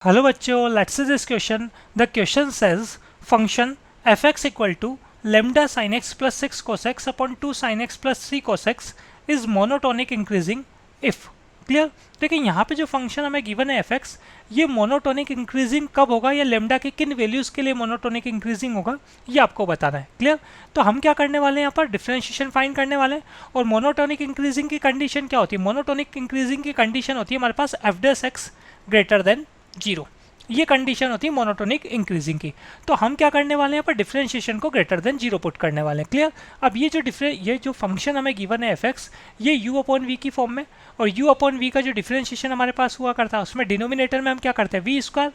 Hello बच्चों, let's see this question. The question says function f(x) equal to lambda sine x plus 6 cos x upon 2 sin x plus 3 cos x is monotonic increasing if. Clear. देखिए यहाँ पे जो function हमें given है f(x), ये monotonic increasing कब होगा या लेमडा के किन वैल्यूज़ के लिए मोनोटोनिक इंक्रीजिंग होगा ये आपको बताना है. क्लियर. तो हम क्या करने वाले हैं, यहाँ पर डिफरेंशिएशन फाइंड करने वाले हैं. और मोनोटोनिक इंक्रीजिंग की कंडीशन क्या होती है? मोनोटोनिक इंक्रीजिंग की कंडीशन होती है हमारे पास f(x) ग्रेटर देन 0. ये कंडीशन होती है मोनोटोनिक इंक्रीजिंग की. तो हम क्या करने वाले हैं, यहाँ पर डिफरेंशिएशन को ग्रेटर देन 0 पुट करने वाले हैं. क्लियर. अब ये जो फंक्शन हमें गिवन है f(x), ये u अपॉन वी की फॉर्म में, और u अपॉन वी का जो डिफरेंशिएशन हमारे पास हुआ करता है उसमें डिनोमिनेटर में हम क्या करते हैं, वी स्क्वायर,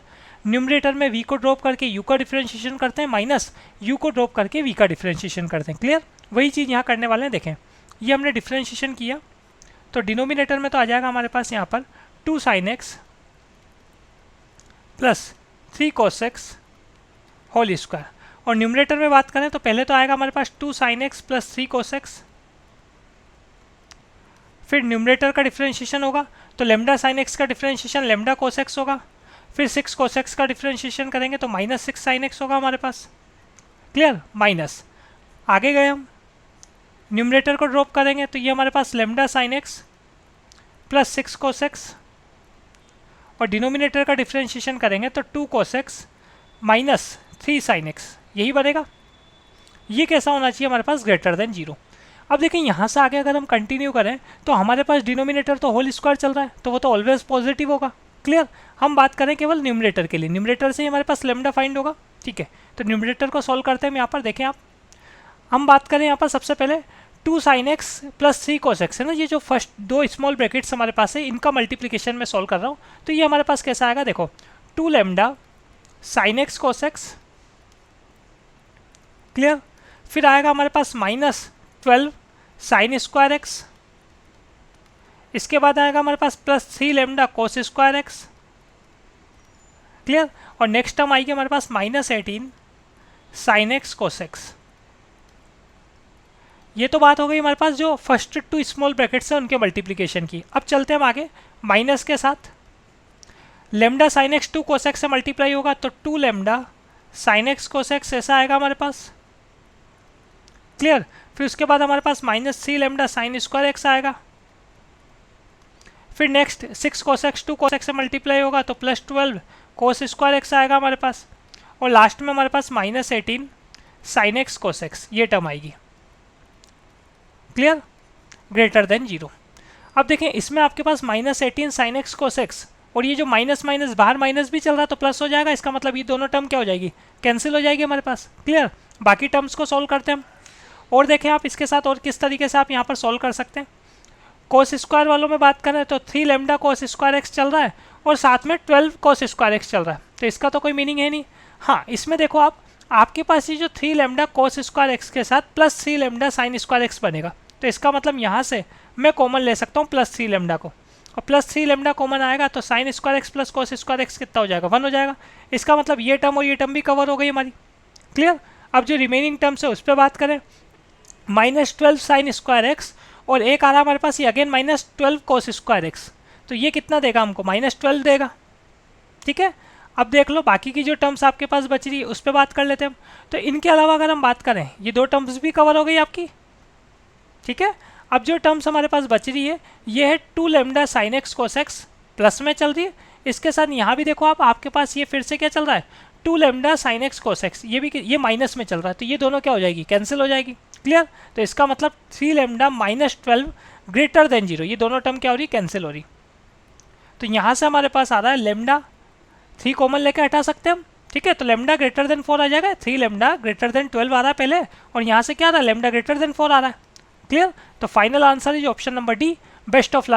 न्यूमरेटर में v को ड्रॉप करके u का डिफरेंशिएशन करते हैं, माइनस u को ड्रॉप करके v का डिफरेंशिएशन करते हैं. क्लियर. वही चीज़ यहाँ करने वाले हैं. देखें, ये हमने डिफरेंशिएशन किया तो डिनोमिनेटर में तो आ जाएगा हमारे पास यहाँ पर 2 sin x plus 3 cos x whole square. और न्यूमरेटर में बात करें तो पहले तो आएगा हमारे पास 2 sin x plus 3 cos x, फिर न्यूमरेटर का डिफरेंशिएशन होगा तो लेमडा साइन x का डिफरेंशिएशन लेमडा cos x होगा, फिर 6 cos x का डिफरेंशिएशन करेंगे तो माइनस 6 sin x होगा हमारे पास. क्लियर. माइनस आगे गए हम, न्यूमरेटर को ड्रॉप करेंगे तो ये हमारे पास lambda sine x plus 6 cos x, और डिनोमिनेटर का डिफरेंशिएशन करेंगे तो 2 cos x minus 3 sin x, यही बनेगा. ये कैसा होना चाहिए हमारे पास, ग्रेटर देन 0. अब देखिए यहाँ से आगे अगर हम कंटिन्यू करें तो हमारे पास डिनोमिनेटर तो होल स्क्वायर चल रहा है तो वो तो ऑलवेज पॉजिटिव होगा. क्लियर. हम बात करें केवल न्यूमरेटर के लिए, न्यूमरेटर से ही हमारे पास लेमडा फाइंड होगा. ठीक है, तो न्यूमरेटर को सॉल्व करते हैं. यहाँ पर देखें आप, हम बात करें यहाँ पर सबसे पहले 2 sin x plus 3 cos x है ना, ये जो फर्स्ट दो स्मॉल ब्रैकेट्स हमारे पास है इनका मल्टीप्लिकेशन में सॉल्व कर रहा हूँ. तो ये हमारे पास कैसा आएगा, देखो 2 lambda sin x cos x. Clear. फिर आएगा हमारे पास माइनस 12 sin स्क्वायर x. इसके बाद आएगा हमारे पास plus 3 lambda cos square x. Clear. और नेक्स्ट टर्म आएगी हमारे पास minus 18 sin x cos x. ये तो बात हो गई हमारे पास जो फर्स्ट 2 स्मॉल ब्रैकेट्स हैं उनके मल्टीप्लिकेशन की. अब चलते हैं हम आगे माइनस के साथ. Lambda sine x 2 cos x से मल्टीप्लाई होगा तो 2 lambda sine x cos x ऐसा आएगा हमारे पास. क्लियर. फिर उसके बाद हमारे पास minus 3 lambda sine square x आएगा. फिर next 6 cos x 2 cos x से मल्टीप्लाई होगा तो प्लस 12 cos स्क्वायर x आएगा हमारे पास. और लास्ट में हमारे पास minus 18 sine x cos x ये टर्म आएगी. क्लियर. Greater than 0. अब देखें इसमें आपके पास minus 18 sine x cos x, और ये जो माइनस माइनस बाहर माइनस भी चल रहा है तो प्लस हो जाएगा. इसका मतलब ये दोनों टर्म क्या हो जाएगी, कैंसिल हो जाएगी हमारे पास. क्लियर. बाकी टर्म्स को सॉल्व करते हैं हम. और देखें आप इसके साथ और किस तरीके से आप यहाँ पर सॉल्व कर सकते हैं. cos स्क्वायर वालों में बात करें तो 3 लेमडा cos स्क्वायर x चल रहा है और साथ में 12 cos स्क्वायर x चल रहा है, तो इसका तो कोई मीनिंग है नहीं. हाँ, इसमें देखो आप, आपके पास ये जो 3 लेमडा cos स्क्वायर x के साथ plus 3 lambda sine square x बनेगा. तो इसका मतलब यहाँ से मैं कॉमन ले सकता हूँ प्लस 3 लेमडा को, और प्लस 3 लेमडा कॉमन आएगा तो sine square x plus cos square x कितना हो जाएगा, 1 हो जाएगा. इसका मतलब ये टर्म और ये टर्म भी कवर हो गई हमारी. क्लियर. अब जो रिमेनिंग टर्म्स है उस पर बात करें, माइनस 12 साइन स्क्वायर एक्स और एक आ रहा हमारे पास ये again minus 12 cos square x, तो ये कितना देगा हमको, माइनस 12 देगा. ठीक है. अब देख लो बाकी की जो टर्म्स आपके पास बच रही है उस पर बात कर लेते हैं हम. तो इनके अलावा अगर हम बात करें ये दो टर्म्स भी कवर हो गई आपकी. ठीक है. अब जो टर्म्स हमारे पास बच रही है ये है 2 lambda sine x cos x plus में चल रही है. इसके साथ यहाँ भी देखो आप, आपके पास ये फिर से क्या चल रहा है, 2 lambda sine x cos x, ये माइनस में चल रहा है तो ये दोनों क्या हो जाएगी, कैंसिल हो जाएगी. क्लियर. तो इसका मतलब 3 लेमडा माइनस 12 ग्रेटर देन 0, ये दोनों टर्म क्या हो रही, कैंसिल हो रही. तो यहाँ से हमारे पास आ रहा है लेमडा 3 कॉमन लेके हटा सकते हैं हम. ठीक है. तो लेमडा ग्रेटर देन 4 आ जाएगा, 3 लेमडा ग्रेटर देन 12 आ रहा है पहले, और यहाँ से क्या आ रहा है, लेमडा ग्रेटर देन 4 आ रहा है. क्लियर. तो final answer is option number D. Best of luck.